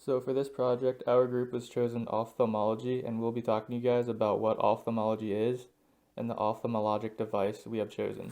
So for this project, our group was chosen ophthalmology, and we'll be talking to you guys about what ophthalmology is and the ophthalmologic device we have chosen.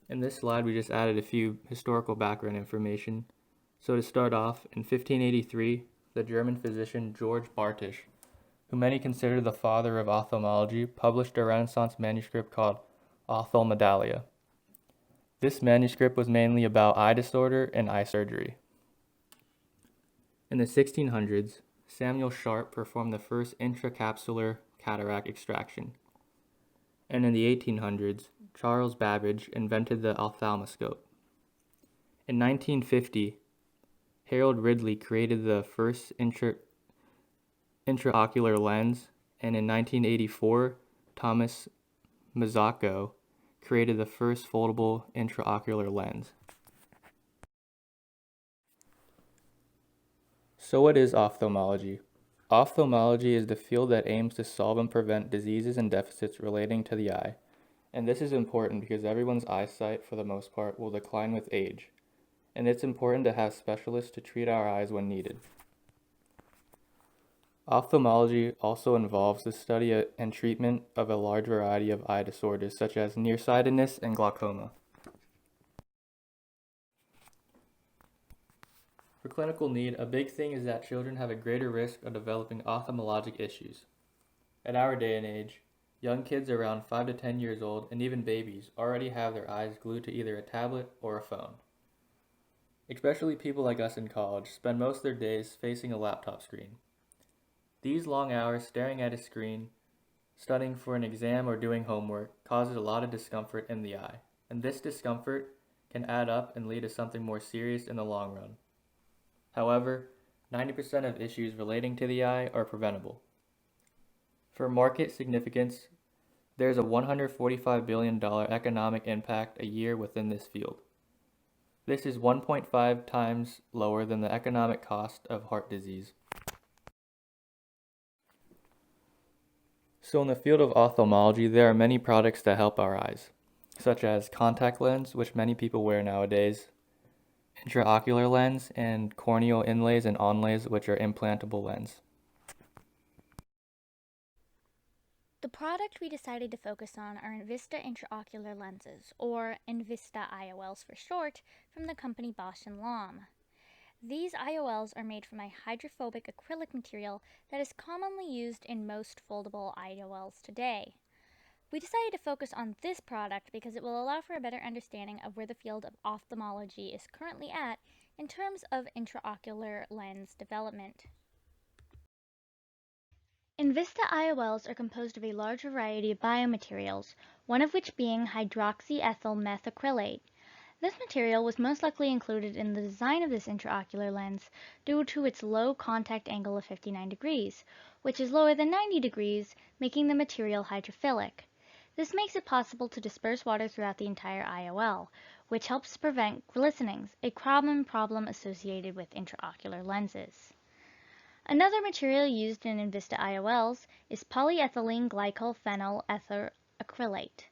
In this slide, we just added a few historical background information. So to start off, in 1583, the German physician George Bartisch, who many consider the father of ophthalmology, published a Renaissance manuscript called Ophthalmodalia. This manuscript was mainly about eye disorder and eye surgery. In the 1600s, Samuel Sharp performed the first intracapsular cataract extraction. And in the 1800s, Charles Babbage invented the ophthalmoscope. In 1950, Harold Ridley created the first intraocular lens, and in 1984, Thomas Mazzacco created the first foldable intraocular lens. So what is ophthalmology? Ophthalmology is the field that aims to solve and prevent diseases and deficits relating to the eye. And this is important because everyone's eyesight, for the most part, will decline with age. And it's important to have specialists to treat our eyes when needed. Ophthalmology also involves the study and treatment of a large variety of eye disorders such as nearsightedness and glaucoma. For clinical need, a big thing is that children have a greater risk of developing ophthalmologic issues. At our day and age, young kids around 5 to 10 years old and even babies already have their eyes glued to either a tablet or a phone. Especially people like us in college spend most of their days facing a laptop screen. These long hours staring at a screen, studying for an exam or doing homework causes a lot of discomfort in the eye, and this discomfort can add up and lead to something more serious in the long run. However, 90% of issues relating to the eye are preventable. For market significance, there's a $145 billion economic impact a year within this field. This is 1.5 times lower than the economic cost of heart disease. So in the field of ophthalmology, there are many products that help our eyes, such as contact lens, which many people wear nowadays, intraocular lens, and corneal inlays and onlays, which are implantable lens. The product we decided to focus on are Invista intraocular lenses, or Invista IOLs for short, from the company Bausch & Lomb. These IOLs are made from a hydrophobic acrylic material that is commonly used in most foldable IOLs today. We decided to focus on this product because it will allow for a better understanding of where the field of ophthalmology is currently at in terms of intraocular lens development. Invista IOLs are composed of a large variety of biomaterials, one of which being hydroxyethyl methacrylate. This material was most likely included in the design of this intraocular lens due to its low contact angle of 59 degrees, which is lower than 90 degrees, making the material hydrophilic. This makes it possible to disperse water throughout the entire IOL, which helps prevent glistenings, a common problem associated with intraocular lenses. Another material used in Invista IOLs is polyethylene glycol phenyl ether acrylate,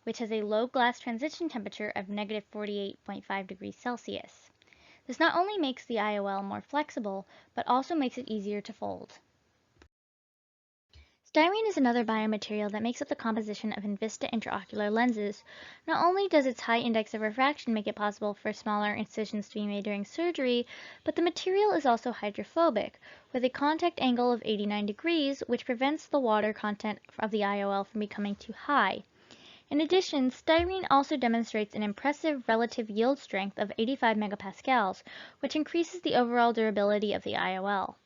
which has a low glass transition temperature of negative 48.5 degrees Celsius. This not only makes the IOL more flexible, but also makes it easier to fold. Styrene is another biomaterial that makes up the composition of Invista intraocular lenses. Not only does its high index of refraction make it possible for smaller incisions to be made during surgery, but the material is also hydrophobic, with a contact angle of 89 degrees, which prevents the water content of the IOL from becoming too high. In addition, styrene also demonstrates an impressive relative yield strength of 85 megapascals, which increases the overall durability of the IOL.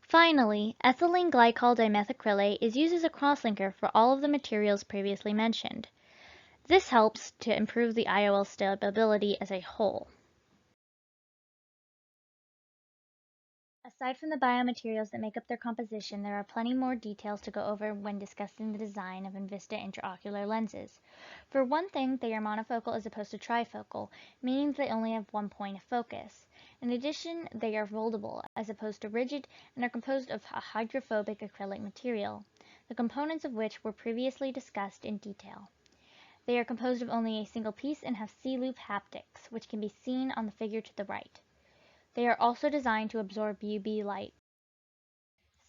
Finally, ethylene glycol dimethacrylate is used as a crosslinker for all of the materials previously mentioned. This helps to improve the IOL stability as a whole. Aside from the biomaterials that make up their composition, there are plenty more details to go over when discussing the design of Invista intraocular lenses. For one thing, they are monofocal as opposed to trifocal, meaning they only have one point of focus. In addition, they are foldable as opposed to rigid and are composed of a hydrophobic acrylic material, the components of which were previously discussed in detail. They are composed of only a single piece and have C-loop haptics, which can be seen on the figure to the right. They are also designed to absorb UV light.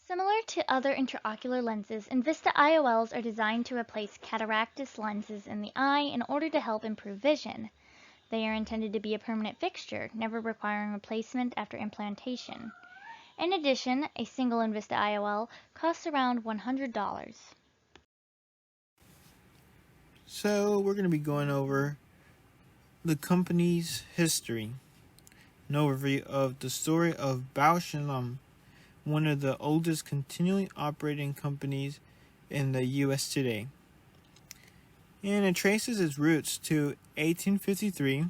Similar to other intraocular lenses, Envista IOLs are designed to replace cataractous lenses in the eye in order to help improve vision. They are intended to be a permanent fixture, never requiring replacement after implantation. In addition, a single Envista IOL costs around $100. So we're going to be going over the company's history, an overview of the story of Bausch & Lomb, one of the oldest continually operating companies in the U.S. today. And it traces its roots to 1853,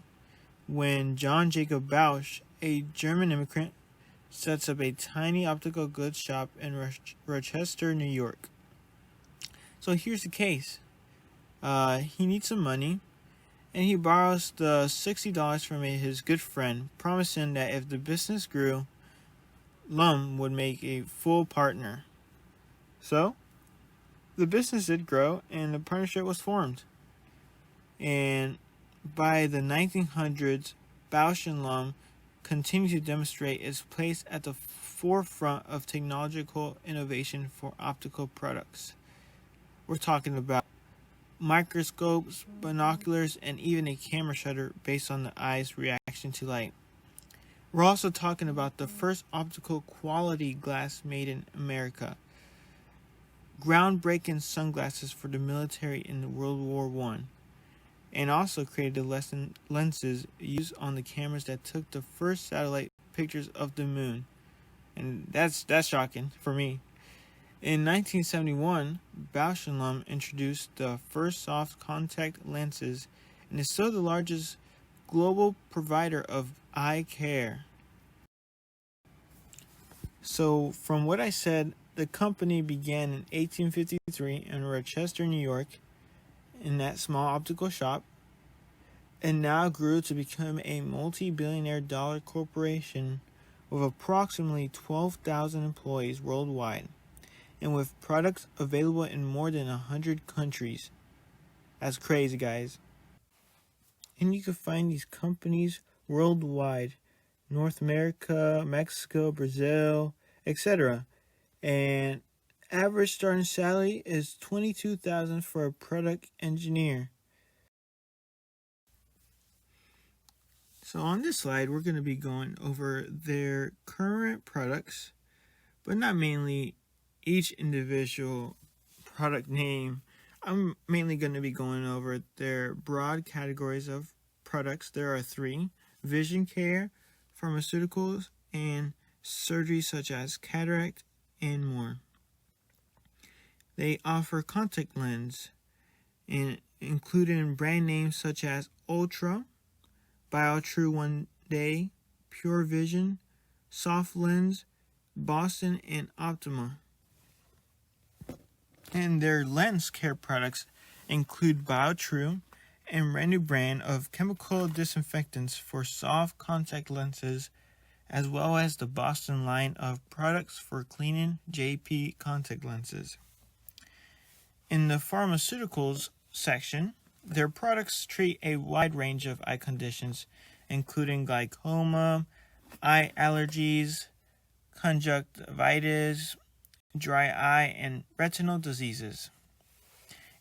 when John Jacob Bausch, a German immigrant, sets up a tiny optical goods shop in Rochester, New York. So here's the case. He needs some money, and he borrows the $60 from his good friend, promising that if the business grew, Lum would make a full partner. So, the business did grow, and the partnership was formed. And by the 1900s, Bausch & Lomb continued to demonstrate its place at the forefront of technological innovation for optical products. We're talking about microscopes, binoculars, and even a camera shutter based on the eye's reaction to light. We're also talking about the first optical quality glass made in America, groundbreaking sunglasses for the military in World War I, and also created the lenses used on the cameras that took the first satellite pictures of the moon. And that's shocking for me. In 1971, Bausch & Lomb introduced the first soft contact lenses and is still the largest global provider of eye care. So, from what I said, the company began in 1853 in Rochester, New York, in that small optical shop, and now grew to become a multi-billion dollar corporation with approximately 12,000 employees worldwide, and with products available in more than 100 countries. That's crazy, guys. And you can find these companies worldwide, North America, Mexico, Brazil, etc. And average starting salary is $22,000 for a product engineer. So on this slide, we're going to be going over their current products, but not mainly each individual product name. I'm mainly going to be going over their broad categories of products. There are 3: vision care, pharmaceuticals, and surgery such as cataract and more. They offer contact lens, including brand names such as Ultra, BioTrue One Day, Pure Vision, Soft Lens, Boston, and Optima. And their lens care products include BioTrue and brand new brand of chemical disinfectants for soft contact lenses, as well as the Boston line of products for cleaning JP contact lenses. In the pharmaceuticals section, their products treat a wide range of eye conditions, including glaucoma, eye allergies, conjunctivitis, dry eye, and retinal diseases.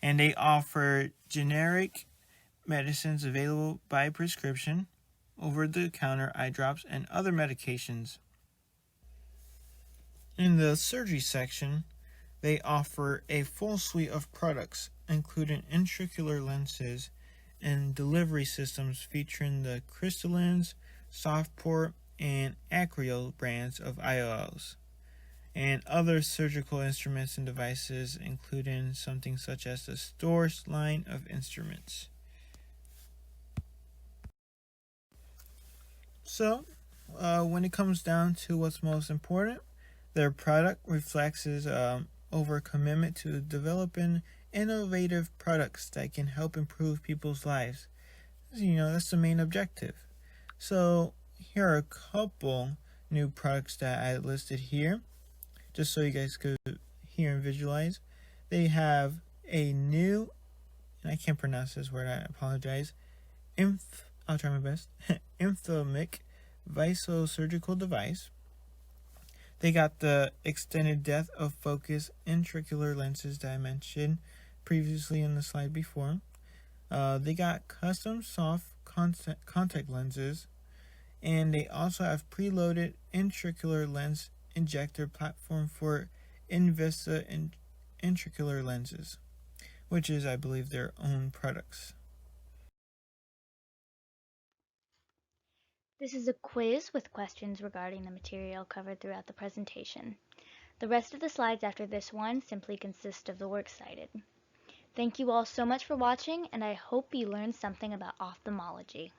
And they offer generic medicines available by prescription, over-the-counter eye drops, and other medications. In the surgery section, they offer a full suite of products, including intraocular lenses and delivery systems featuring the Crystallens, Softport, and Acryl brands of IOLs, and other surgical instruments and devices, including something such as the Storz line of instruments. So, when it comes down to what's most important, their product reflects over commitment to developing innovative products that can help improve people's lives. That's the main objective. So, here are a couple new products that I listed here, just so you guys could hear and visualize. They have a new and I can't pronounce this word, I apologize. I'll try my best. Ophthalmic visosurgical device. They got the extended depth of focus intraocular lenses that I mentioned previously in the slide before. They got custom soft contact lenses, and they also have preloaded intraocular lens injector platform for Invista intraocular lenses, which is, I believe, their own products. This is a quiz with questions regarding the material covered throughout the presentation. The rest of the slides after this one simply consist of the work cited. Thank you all so much for watching, and I hope you learned something about ophthalmology.